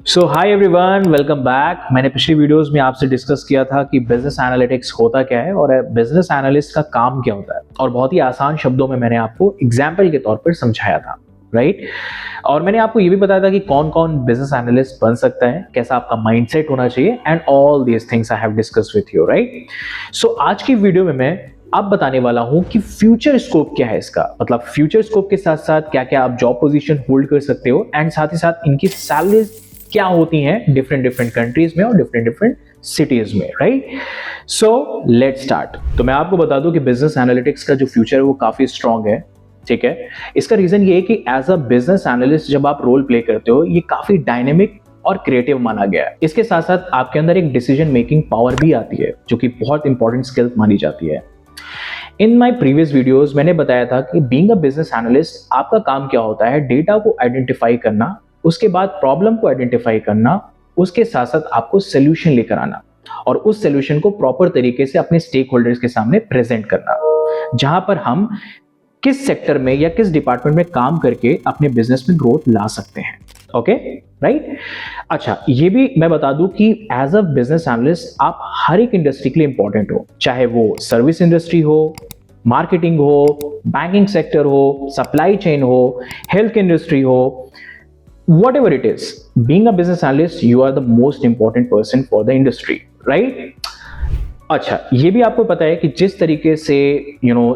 सो hi everyone, welcome back. मैंने पिछली videos में आपसे डिस्कस किया था कि बिजनेस एनालिटिक्स होता क्या है और बिजनेस एनालिस्ट का काम क्या होता है, और बहुत ही आसान शब्दों में मैंने आपको एग्जाम्पल के तौर पर समझाया था, राइट। और मैंने आपको ये भी बताया था कि कौन कौन बिजनेस एनालिस्ट बन सकता है, कैसा आपका माइंडसेट होना चाहिए, and all these things I have discussed with you, right. So आज की वीडियो में मैं अब बताने वाला हूं कि फ्यूचर स्कोप क्या है इसका, मतलब फ्यूचर स्कोप के साथ साथ क्या क्या आप जॉब पोजीशन होल्ड कर सकते हो, एंड साथ ही साथ इनकी सैलरीज क्या होती हैं डिफरेंट कंट्रीज में और डिफरेंट सिटीज में, राइट। So let's start. तो मैं आपको बता दूं कि बिजनेस एनालिटिक्स का जो फ्यूचर है वो काफी स्ट्रांग है, ठीक है। इसका रीजन ये है कि एज अ बिजनेस एनालिस्ट जब आप रोल प्ले करते हो, ये काफी डायनेमिक और क्रिएटिव माना गया है। इसके साथ साथ आपके अंदर एक डिसीजन मेकिंग पावर भी आती है, जो कि बहुत इंपॉर्टेंट स्किल मानी जाती है। इन माई प्रीवियस वीडियोज मैंने बताया था कि बीइंग अ बिजनेस एनालिस्ट आपका काम क्या होता है, डेटा को आइडेंटिफाई करना, उसके बाद प्रॉब्लम को आइडेंटिफाई करना, उसके साथ साथ आपको सोल्यूशन लेकर आना और उस सोल्यूशन को प्रॉपर तरीके से अपने स्टेक होल्डर्स के सामने प्रेजेंट करना, जहां पर हम किस सेक्टर में या किस डिपार्टमेंट में काम करके अपने बिजनेस में ग्रोथ ला सकते हैं। Okay, right. अच्छा, ये भी मैं बता दूं कि एज अ बिजनेस एनालिस्ट आप हर एक इंडस्ट्री के लिए इंपॉर्टेंट हो, चाहे वो सर्विस इंडस्ट्री हो, मार्केटिंग हो, बैंकिंग सेक्टर हो, सप्लाई चेन हो, हेल्थ इंडस्ट्री हो, whatever it is, being a business analyst, you are the most important person for the industry, right? अच्छा, ये भी आपको पता है कि जिस तरीके से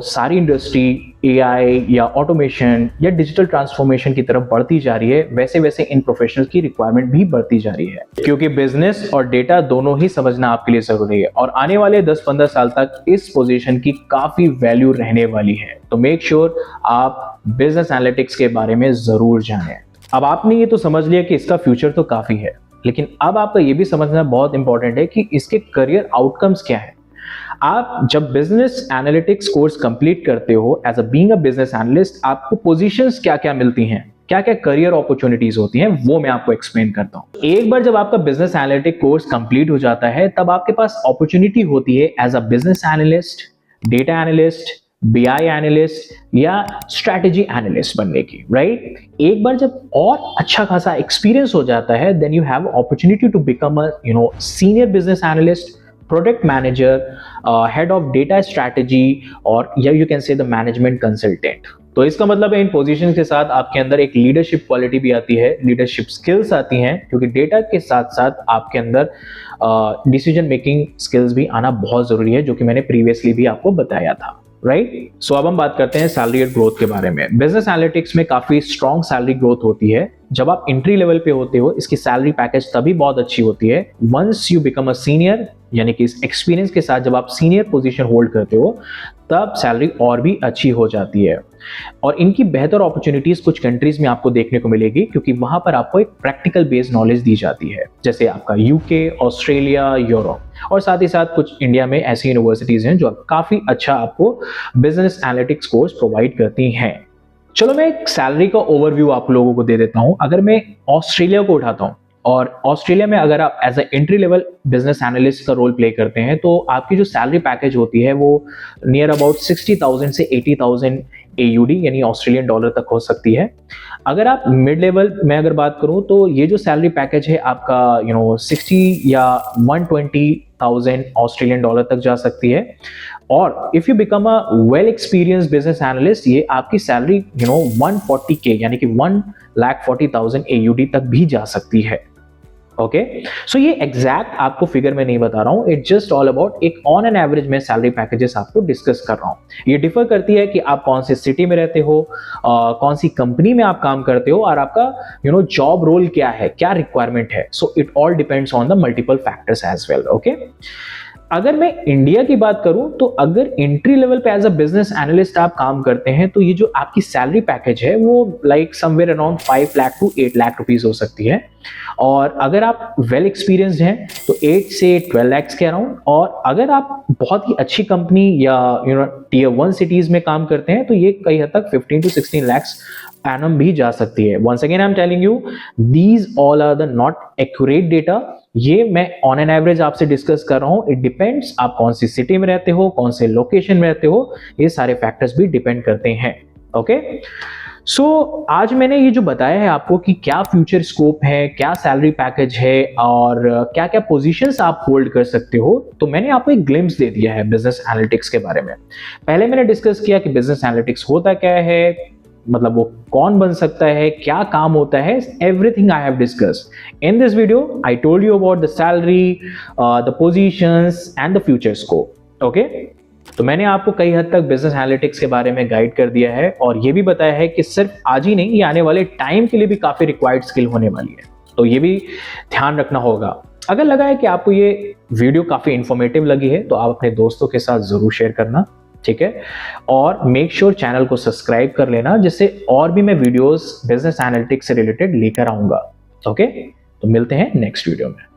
सारी इंडस्ट्री एआई या ऑटोमेशन या डिजिटल ट्रांसफॉर्मेशन की तरफ बढ़ती जा रही है, वैसे वैसे इन प्रोफेशनल्स की रिक्वायरमेंट भी बढ़ती जा रही है, क्योंकि बिजनेस और डेटा दोनों ही समझना आपके लिए जरूरी है और आने वाले 10-15 साल तक इस पोजीशन की काफी वैल्यू रहने वाली है। तो मेक श्योर आप बिजनेस एनालिटिक्स के बारे में जरूर जानें। अब आपने ये तो समझ लिया कि इसका फ्यूचर तो काफी है, लेकिन अब आपका ये भी समझना बहुत इंपॉर्टेंट है कि इसके करियर आउटकम्स क्या है। आप जब बिजनेस एनालिटिक्स कोर्स कंप्लीट करते हो as a being a business analyst, आपको पोजीशंस क्या क्या मिलती हैं, क्या क्या करियर अपॉर्चुनिटीज होती हैं, वो मैं आपको एक्सप्लेन करता हूं। एक बार जब आपका बिजनेस एनालिटिक कोर्स कंप्लीट हो जाता है, तब आपके पास अपॉर्चुनिटी होती है as a business analyst, data analyst, BI analyst या स्ट्रेटेजी एनालिस्ट बनने की, राइट। एक बार जब और अच्छा खासा एक्सपीरियंस हो जाता है, then you have opportunity to become a senior business analyst, product manager, head of data strategy, और या you can say the management consultant. तो इसका मतलब है इन पोजीशन के साथ आपके अंदर एक लीडरशिप क्वालिटी भी आती है, लीडरशिप स्किल्स आती हैं, क्योंकि डेटा के साथ साथ आपके अंदर डिसीजन मेकिंग स्किल्स भी आना बहुत जरूरी है, जो कि मैंने प्रीवियसली भी आपको बताया था, राइट। सो अब हम बात करते हैं सैलरी और ग्रोथ के बारे में। बिजनेस एनालिटिक्स में काफी स्ट्रॉन्ग सैलरी ग्रोथ होती है। जब आप एंट्री लेवल पे होते हो, इसकी सैलरी पैकेज तभी बहुत अच्छी होती है once you become a senior, यानी कि इस एक्सपीरियंस के साथ जब आप सीनियर पोजीशन होल्ड करते हो, तब सैलरी और भी अच्छी हो जाती है। और इनकी बेहतर अपॉर्चुनिटीज कुछ कंट्रीज में आपको देखने को मिलेगी, क्योंकि वहां पर आपको एक प्रैक्टिकल बेस्ड नॉलेज दी जाती है, जैसे आपका यूके, ऑस्ट्रेलिया, यूरोप, और साथ ही साथ कुछ इंडिया में ऐसी यूनिवर्सिटीज हैं जो काफी अच्छा आपको बिजनेस एनालिटिक्स कोर्स प्रोवाइड करती हैं। चलो मैं एक सैलरी का ओवरव्यू आप लोगों को दे देता हूं। अगर मैं ऑस्ट्रेलिया को उठाता हूं, और ऑस्ट्रेलिया में अगर आप as a entry level business analyst का रोल प्ले करते हैं, तो आपकी जो सैलरी पैकेज होती है वो नियर अबाउट 60,000 से 80,000 AUD यानी ऑस्ट्रेलियन डॉलर तक हो सकती है। अगर आप मिड लेवल में अगर बात करूं, तो ये जो सैलरी पैकेज है आपका 60 या 120,000 ऑस्ट्रेलियन डॉलर तक जा सकती है। और if you become a well experience business analyst, ये आपकी सैलरी 140K यानी कि 1,40,000 AUD तक भी जा सकती है। ओके, सो ये एग्जैक्ट आपको फिगर में नहीं बता रहा हूं, इट जस्ट ऑल अबाउट एक ऑन एन एवरेज में सैलरी पैकेजेस आपको डिस्कस कर रहा हूं। ये डिफर करती है कि आप कौन से सिटी में रहते हो, कौन सी कंपनी में आप काम करते हो, और आपका जॉब रोल क्या है, क्या रिक्वायरमेंट है। So it all depends on the multiple factors as well. Okay, अगर मैं इंडिया की बात करूं, तो अगर एंट्री लेवल पे एज अ बिजनेस एनालिस्ट आप काम करते हैं, तो ये जो आपकी सैलरी पैकेज है वो like somewhere around 5 lakh to 8 lakh rupees हो सकती है। और अगर आप वेल एक्सपीरियंस्ड हैं तो 8 से 12 लाख के अराउंड, और अगर आप बहुत ही अच्छी कंपनी या टियर 1 सिटीज में काम करते हैं, तो ये कई हद तक 15 to 16 लाख एनम भी जा सकती है। Once again I am telling you, these all are the not accurate data, ये मैं ऑन एन एवरेज आपसे डिस्कस कर रहा हूं। इट डिपेंड्स आप कौन सी सिटी में रहते हो, कौन से लोकेशन में रहते हो, ये सारे फैक्टर्स भी डिपेंड करते हैं। ओके, आज मैंने ये जो बताया है आपको कि क्या फ्यूचर स्कोप है, क्या सैलरी पैकेज है और क्या क्या पोजीशंस आप होल्ड कर सकते हो, तो मैंने आपको एक ग्लिम्स दे दिया है बिजनेस एनालिटिक्स के बारे में। पहले मैंने डिस्कस किया कि बिजनेस एनालिटिक्स होता क्या है, मतलब वो कौन बन सकता है, क्या काम होता है, everything I have discussed in this video. I told you about the salary, the positions and the future scope. Okay, तो मैंने आपको कई हद तक बिजनेस एनालिटिक्स के बारे में गाइड कर दिया है और ये भी बताया है कि सिर्फ आज ही नहीं, ये आने वाले टाइम के लिए भी काफी रिक्वायर्ड स्किल होने वाली है, तो ये भी ध्यान रखना होगा। अगर लगा है कि आपको ये वीडियो काफी इंफॉर्मेटिव लगी है तो आप अपने दोस्तों के साथ जरूर शेयर करना, ठीक है। और मेक श्योर चैनल को सब्सक्राइब कर लेना, जिससे और भी मैं वीडियोस बिजनेस एनालिटिक्स से रिलेटेड लेकर आऊंगा। ओके, तो मिलते हैं नेक्स्ट वीडियो में।